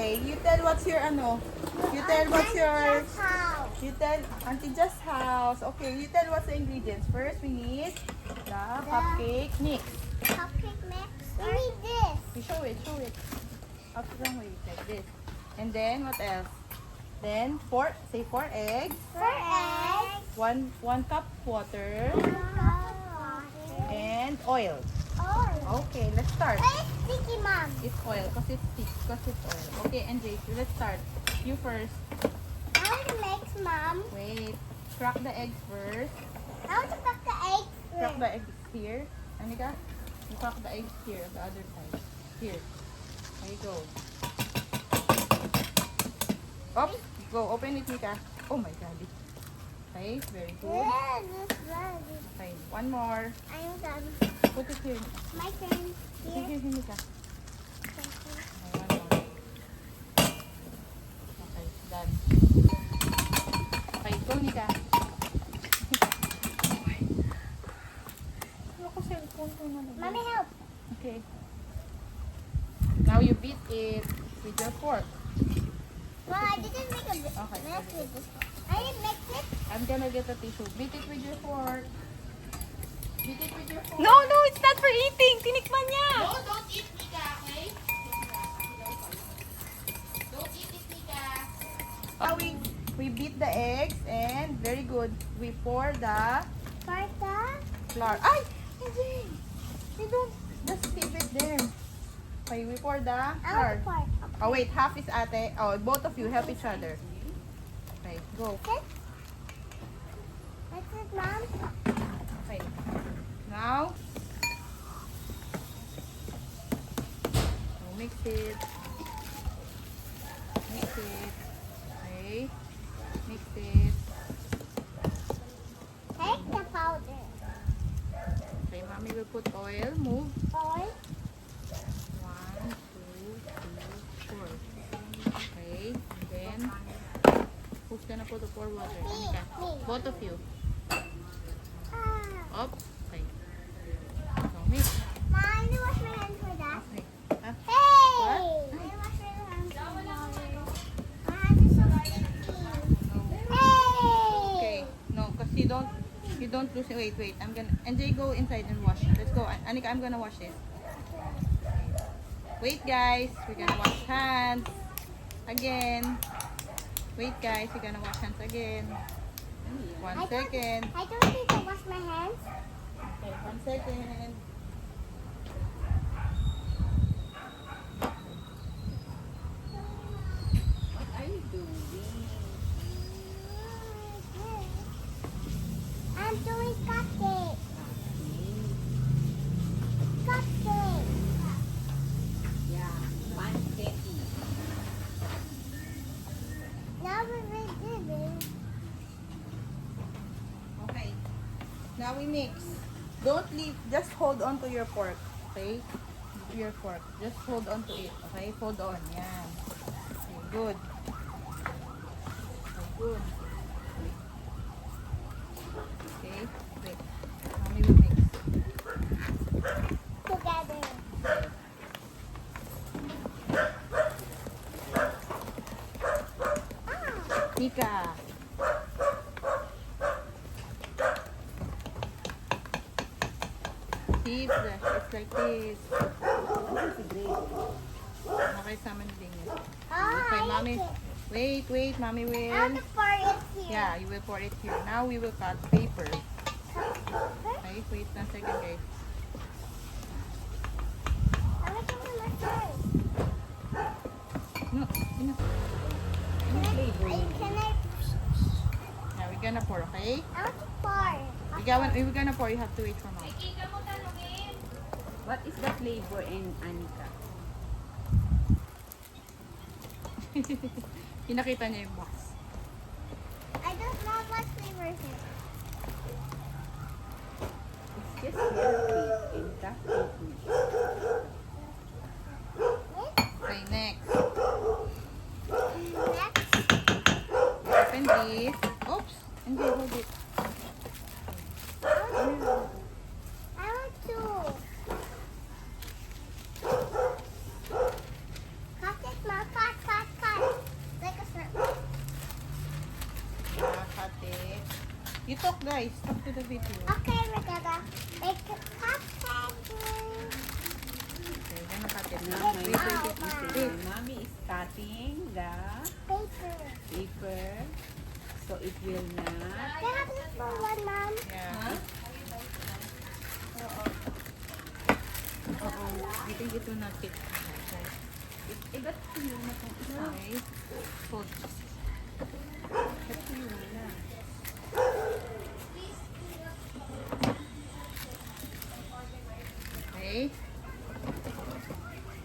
Okay, you tell what's your ano. You tell what's your... house. You tell Auntie Just house. Okay, you tell what's the ingredients. First, we need the cupcake mix. Cupcake mix. We need this. You show it, show it. Upside way, like this. And then, what else? Then, four eggs. 4 eggs. One cup water. 1 cup of water. And oil. Oh. Okay, let's start. Why is sticky, Mom? It's oil, because it's thick, because it's oil. Okay, and Jake, let's start. You first. I want to mix, Mom. Wait. Crack the eggs first. I want to crack the eggs Crack first. the eggs here. Annika, you crack the eggs here, the other side. Here. There you go. Oops. Go. Open it, Nika. Oh my God. Okay, very good. Yeah, this ready. Okay, one more. I'm done. Put it here. My turn. Here, Here. here, Nika. Thank you. Okay, one more. Okay, done. Okay, go, Nika. Ako, cellphone ko na lang. Mommy, help. Okay. Now you beat it with your fork. Well, I didn't make a mess Okay. with this one. I didn't mix it. I'm gonna get a tissue. Beat it with your fork. Beat it with your fork. No, no, it's not for eating. Tinikman niya. No, don't eat, Nika, okay? Don't eat it, Nika. Now we beat the eggs and very good. We pour the Martha. flour. Ay! Hindi! You don't just keep it there. Okay, we pour the I flour. want to part. Oh wait, half is ate. Oh, both of you help each other. Okay, go. That's it, Mom. Okay. Now, mix it. Mix it. Okay. Mix it. Take the powder. Okay, mommy will put oil. Move. Oil. 1, 2, 3, 4. Okay. And then, who's gonna put the pour water? Anika. Me. Both of you. Ah. Up. Okay. So mix. Mom, I need to wash my hands for that. Okay. Hey! I need to wash my hands for water. My hands are so sticky. Hey! Okay. No, because you don't lose it. Wait. I'm gonna, NJ, go inside and wash. Let's go. Anika, I'm gonna wash this. Wait, guys. We're gonna wash hands again. Wait, guys. We're gonna wash hands again. 1 second. I don't need to wash my hands. Okay, 1 second. What are you doing? I'm doing cupcakes. Cupcakes. Yeah, pancake. Now we're doing. Okay. Now we mix. Don't leave. Just hold on to your fork. Okay? Your fork. Just hold on to it. Okay? Hold on. Yan. Okay, good. Okay, good. Okay. Wait. Mommy will mix. Together. Nika. Keep it's like this. Okay, sama na din yan. Okay, I mommy. like it. Wait, mommy I will. want to pour it here. Yeah, you will pour it here. Now we will cut paper. Okay, wait 1 second, guys. I want to do my first. No, enough. Can I? Now we're gonna pour, okay? I want to pour. We're gonna pour. You have to wait for mom. What is the flavor in Annika? Pinakita niya yung box. I don't know what flavor is it. It's just healthy and cupcake. Okay, next. Next. Open this. Oops. Hindi, hold it. I want to. Cupcake, Mom. Cut. You talk, guys. Talk to the video. Okay, we're gonna make a cupcake. Okay, gonna cut it Now, now. my Wait, favorite wait, is wait. Mommy is cutting the Paper. paper. So it will not. Can I have this for one, Mom? Yeah. I think it will not fit. Iba't tuyo na kung isa. Okay. Hold. Iba't tuyo na. Okay.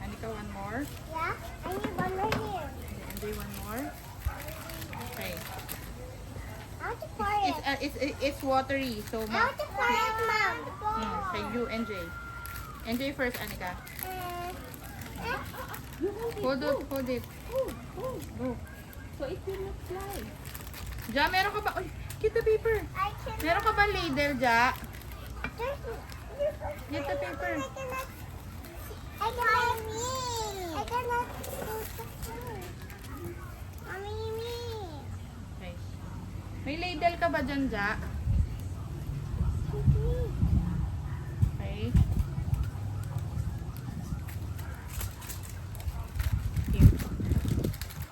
Annika, one more. Yeah? I need one right here. And do one more. Okay. I want to pour it. It's watery, so I want to pour it, Mom. okay, you NJ. NJ first, Annika. Hold it. Go. So it will not fly. Ja, meron ka ba? Uy, get the paper. I can. Meron ka ba ladle, Ja? There's Get the paper. I cannot do the food. Mommy, me. Okay. May ladle ka ba dyan, Ja? Okay. Here.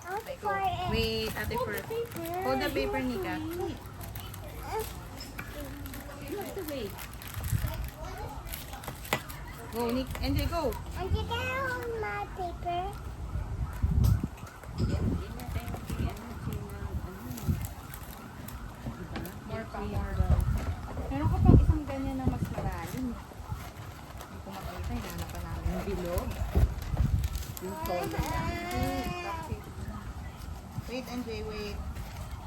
I want to Okay, go. pour it. Wait, ate first. Hold the paper, Nika. You have to wait. Go, Nick. NJ, go. And you can hold my paper. Yan din natin yung energy ng Diba? More pa, Energy more. daw. Meron ka pang isang ganyan na mas malalim. Hindi ko makita. Hinahanap pa namin. Yung bilog. Yung solo. Wait, NJ, wait.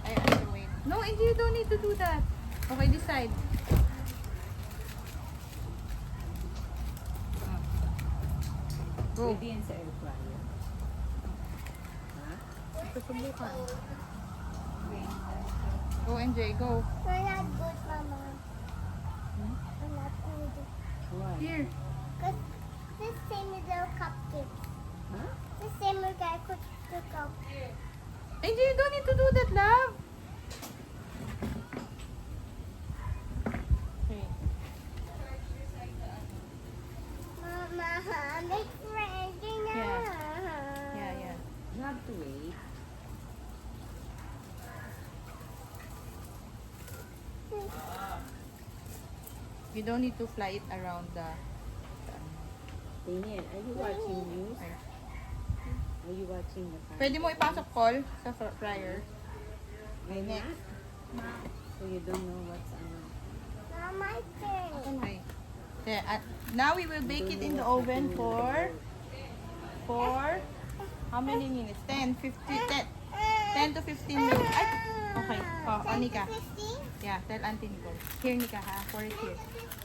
Ay, NJ, wait. No, NJ, you don't need to do that. Okay, this side. Go. Pwede yan sa air fryer. Ha? Ito subukan. Go, NJ, go. We're not good, Mama. Hmm? We're not good. Why? Here. Because this same as the cupcakes. Ha? The same as I could the cupcakes. NJ, you don't need to do that, love. Okay. Mama, make ready now. Yeah, yeah. You have to wait. You don't need to fly it around the... Daniel, are you watching news? Okay. Are you watching the car? Pwede mo ipasok, Paul, sa fryer. Why Next. not? So you don't know what's on. Now my turn. Okay. There, now we will bake it in the oven for how many minutes? 10, 15, 10 to 15 minutes. Ay, okay. Oh, Anika. 15? Yeah, tell Auntie Nicole. Here, Nika, ha? For it here.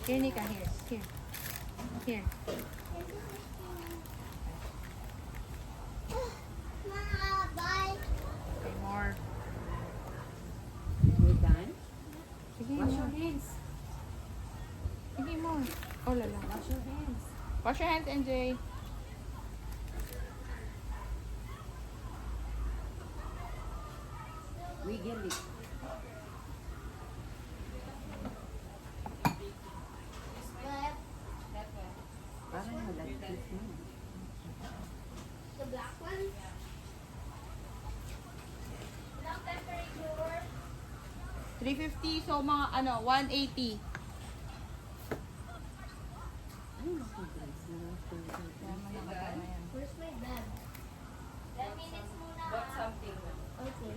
Here, Nika, here. Here. Here. Mama, bye. Okay, more. You're done? Sige, Wash your more. hands. Sige, more. Oh, lala. Wash your hands. Wash your hands, NJ. Wiggle it. Parang malagkit mo. The black one? Black temperature. 350, so mga 180. Ay, masigalis na lang ito. Yan, manakata na yan. Where's my bag? 10 minutes muna. Got something. Okay.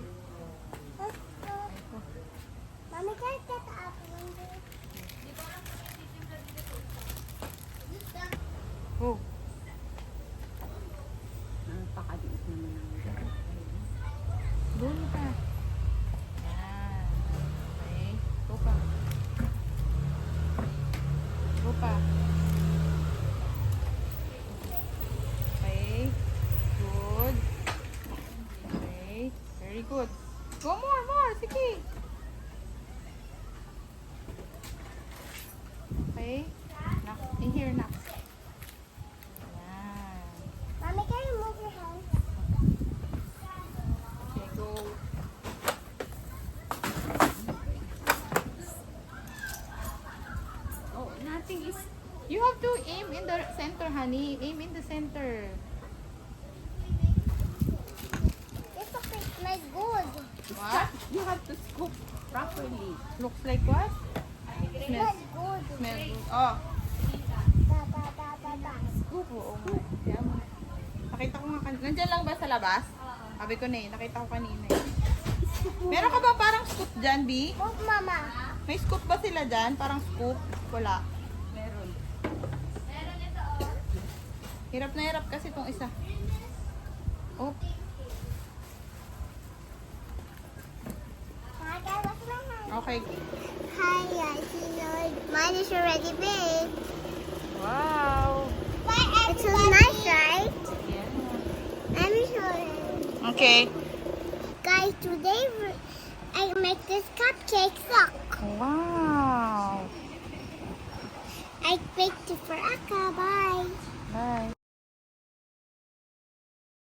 Let's go. Mommy, can I get the apple in there? Oh. Napakaliit naman ang Doon ka. Yan. Okay. Go pa. Go pa. Okay. Good. Okay. Very good. Go more. Sige. Okay. Knock. In here, knock. Yan. Mommy, can you move your hands? Okay, go. everything is... You have to aim in the center, honey. Aim in the center. This looks like good. What? You have to scoop properly. Looks like what? It's Smells. not good. Smell good. Oh. Da. Scoop. Oo nga. Yan. Nakita ko nga kanina. Nandyan lang ba sa labas? Sabi ko na eh. Nakita ko kanina eh. Meron ka ba parang scoop dyan, B? Look, Mama. May scoop ba sila dyan? Parang scoop? Wala. Meron. Hirap na hirap kasi itong isa. Oh. Okay. Hi, guys. Mine is already big. Wow. It's so nice, right? Yeah. Let me show you. Okay. Guys, today I make this cupcake. Look. Wow. I baked it for Akka. Bye. Bye.